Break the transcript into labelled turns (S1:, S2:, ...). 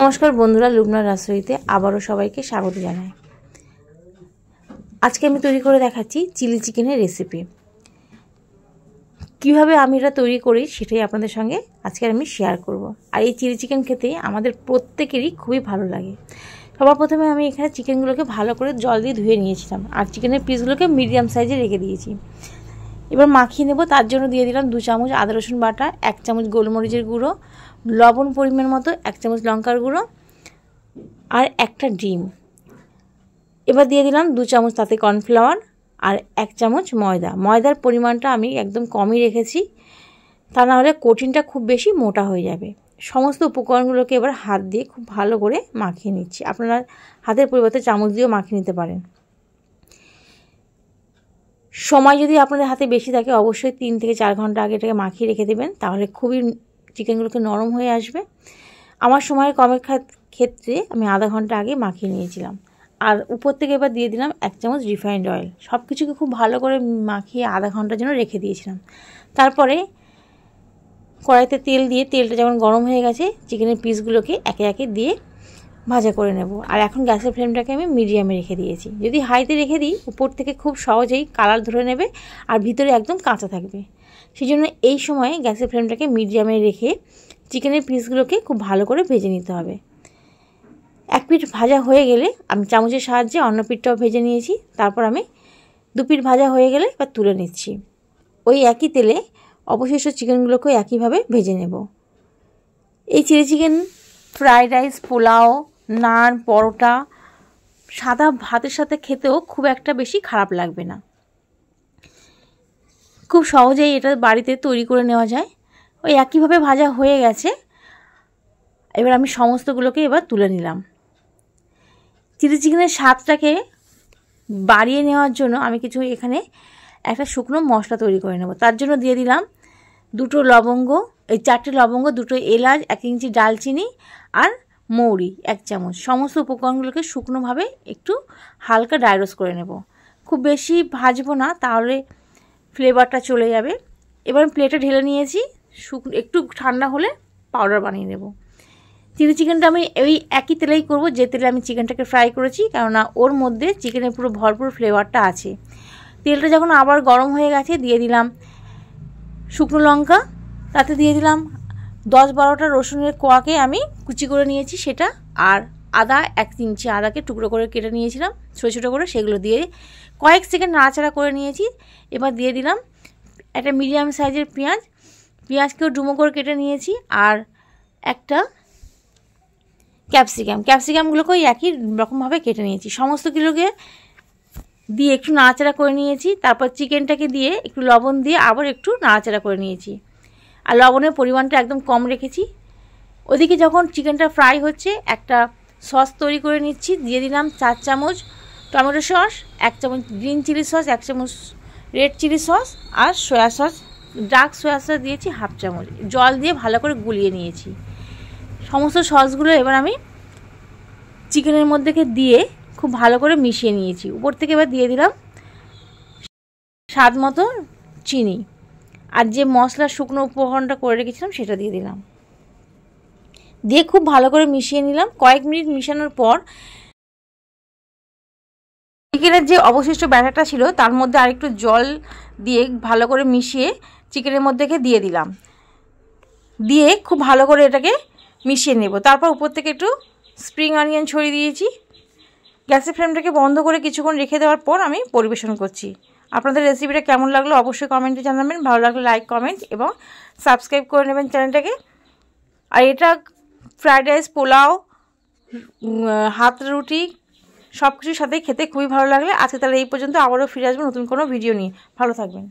S1: নমস্কার বন্ধুরা, লুবনার রাসোইতে আবারও সবাইকে স্বাগত জানাই। আজকে আমি তৈরি করে দেখাচ্ছি চিলি চিকেনের রেসিপি। কিভাবে আমি এটা তৈরি করি সেটাই আপনাদের সঙ্গে আজকে আমি শেয়ার করব। আর এই চিলি চিকেন খেতে আমাদের প্রত্যেকেরই খুবই ভালো লাগে। সবার প্রথমে আমি এখানে চিকেনগুলোকে ভালো করে জল দিয়ে ধুয়ে নিয়েছিলাম আর চিকেনের পিসগুলোকে মিডিয়াম সাইজে রেখে দিয়েছি। এবার মাখিয়ে নেব। তার জন্য দিয়ে দিলাম 2 চামচ আদা রসুন বাটা, 1 চামচ গোলমরিচের গুঁড়ো, লবণ পরিমাণ মতো, 1 চামচ লঙ্কার গুঁড়ো আর একটা ডিম। এবার দিয়ে দিলাম 2 চামচ তাতে কর্নফ্লাওয়ার আর 1 চামচ ময়দা। ময়দার পরিমাণটা আমি একদম কমই রেখেছি, তা না হলে কঠিনটা খুব বেশি মোটা হয়ে যাবে। সমস্ত উপকরণগুলোকে এবার হাত দিয়ে খুব ভালো করে মাখিয়ে নিচ্ছি। আপনারা হাতের পরিবর্তে চামচ দিয়েও মাখিয়ে নিতে পারেন। সময় যদি আপনাদের হাতে বেশি থাকে অবশ্যই 3 থেকে 4 ঘন্টা আগে এটাকে মাখিয়ে রেখে দেবেন, তাহলে খুবই চিকেনগুলোকে নরম হয়ে আসবে। আমার সময়ের কমের ক্ষেত্রে আমি আধা ঘন্টা আগে মাখিয়ে নিয়েছিলাম। আর উপর থেকে এবার দিয়ে দিলাম 1 চামচ রিফাইন্ড অয়েল। সব কিছুকে খুব ভালো করে মাখিয়ে আধা ঘন্টার জন্য রেখে দিয়েছিলাম। তারপরে কড়াইতে তেল দিয়ে তেলটা যখন গরম হয়ে গেছে চিকেনের পিসগুলোকে একে একে দিয়ে ভাজা করে নেব। আর এখন গ্যাসের ফ্লেমটাকে আমি মিডিয়ামে রেখে দিয়েছি। যদি হাইতে রেখে দিই উপর থেকে খুব সহজেই কালার ধরে নেবে আর ভিতরে একদম কাঁচা থাকবে। সেই জন্য এই সময়ে গ্যাসের ফ্লেমটাকে মিডিয়ামে রেখে চিকেনের পিসগুলোকে খুব ভালো করে ভেজে নিতে হবে। এক পিঠ ভাজা হয়ে গেলে আমি চামচের সাহায্যে অন্য পিঠটাও ভেজে নিয়েছি। তারপর আমি 2 পিঠ ভাজা হয়ে গেলে এবার তুলে নিচ্ছি। ওই একই তেলে অবশিষ্ট চিকেনগুলোকেও একইভাবে ভেজে নেব। এই chili chicken fried rice, pulao, naan, paratha, সাদা ভাতের সাথে খেতেও খুব একটা বেশি খারাপ লাগবে না। খুব সহজেই এটা বাড়িতে তৈরি করে নেওয়া যায়। ওই একইভাবে ভাজা হয়ে গেছে। এবার আমি সমস্তগুলোকে এবার তুলে নিলাম। চিলি চিকেনের স্বাদটাকে বাড়িয়ে নেওয়ার জন্য আমি কিছু এখানে একটা শুকনো মশলা তৈরি করে নেব। তার জন্য দিয়ে দিলাম 2টো লবঙ্গ, 4টে লবঙ্গ, 2টো এলাচ, 1 ইঞ্চি ডালচিনি আর মৌরি 1 চামচ। সমস্ত উপকরণগুলোকে শুকনোভাবে একটু হালকা ড্রাই রোস্ট করে নেব। খুব বেশি ভাজবো না, তাহলে ফ্লেভারটা চলে যাবে। এবার প্লেটে ঢেলে নিয়েছি। একটু ঠান্ডা হলে পাউডার বানিয়ে নেব। চিলি চিকেনটা আমি ওই একই তেলেই করব যে তেলে আমি চিকেনটাকে ফ্রাই করেছি, কেননা ওর মধ্যে চিকেনের পুরো ভরপুর ফ্লেভারটা আছে। তেলটা যখন আবার গরম হয়ে গেছে দিয়ে দিলাম শুকনো লঙ্কা, তাতে দিয়ে দিলাম 10-12টা রসুনের কোয়াকে আমি কুচি করে নিয়েছি সেটা, আর আদা 1 ইঞ্চি আদাকে টুকরো করে কেটে নিয়েছিলাম ছোটো ছোটো করে, সেগুলো দিয়ে কয়েক সেকেন্ড নাড়াচাড়া করে নিয়েছি। এবার দিয়ে দিলাম একটা মিডিয়াম সাইজের পেঁয়াজকেও ডুমো করে কেটে নিয়েছি আর একটা ক্যাপসিকামগুলোকেও একই রকমভাবে কেটে নিয়েছি। সমস্তগুলোকে দিয়ে একটু নাড়াচাড়া করে নিয়েছি। তারপর চিকেনটাকে দিয়ে একটু লবণ দিয়ে আবার একটু নাড়াচাড়া করে নিয়েছি। আর লবণের পরিমাণটা একদম কম রেখেছি। ওদিকে যখন চিকেনটা ফ্রাই হচ্ছে একটা সস তৈরি করে নিচ্ছি। দিয়ে দিলাম 4 চামচ টমেটো সস, 1 চামচ গ্রিন চিলি সস, 1 চামচ রেড চিলি সস আর soya sauce, dark soya sauce দিয়েছি 1/2 চামচ। জল দিয়ে ভালো করে গুলিয়ে নিয়েছি। সমস্ত সসগুলো এবার আমি চিকেনের মধ্যে দিয়ে খুব ভালো করে মিশিয়ে নিয়েছি। উপর থেকে এবার দিয়ে দিলাম স্বাদ মতো চিনি আর যে মশলা শুকনো উপকরণটা করে রেখেছিলাম সেটা দিয়ে দিলাম। দিয়ে খুব ভালো করে মিশিয়ে নিলাম। কয়েক মিনিট মিশানোর পর চিকেনের যে অবশিষ্ট ব্যাটারটা ছিল তার মধ্যে আরেকটু জল দিয়ে ভালো করে মিশিয়ে চিকেনের মধ্যে দিয়ে দিলাম। দিয়ে খুব ভালো করে এটাকে মিশিয়ে নেব। তারপর উপর থেকে একটু স্প্রিং অনিয়ন ছড়িয়ে দিয়েছি। গ্যাসের ফ্লেমটাকে বন্ধ করে কিছুক্ষণ রেখে দেওয়ার পর আমি পরিবেশন করছি। আপনাদের রেসিপিটা কেমন লাগলো অবশ্যই কমেন্টে জানাবেন। ভালো লাগলে লাইক, কমেন্ট এবং সাবস্ক্রাইব করে নেবেন চ্যানেলটাকে। আর এটা ফ্রাইড রাইস, পোলাও, হাত রুটি সব কিছুর সাথে খেতে খুবই ভালো লাগলে। আজকে তাহলে এই পর্যন্ত, আবারও ফিরে আসবো নতুন কোনো ভিডিও নিয়ে। ভালো থাকবেন।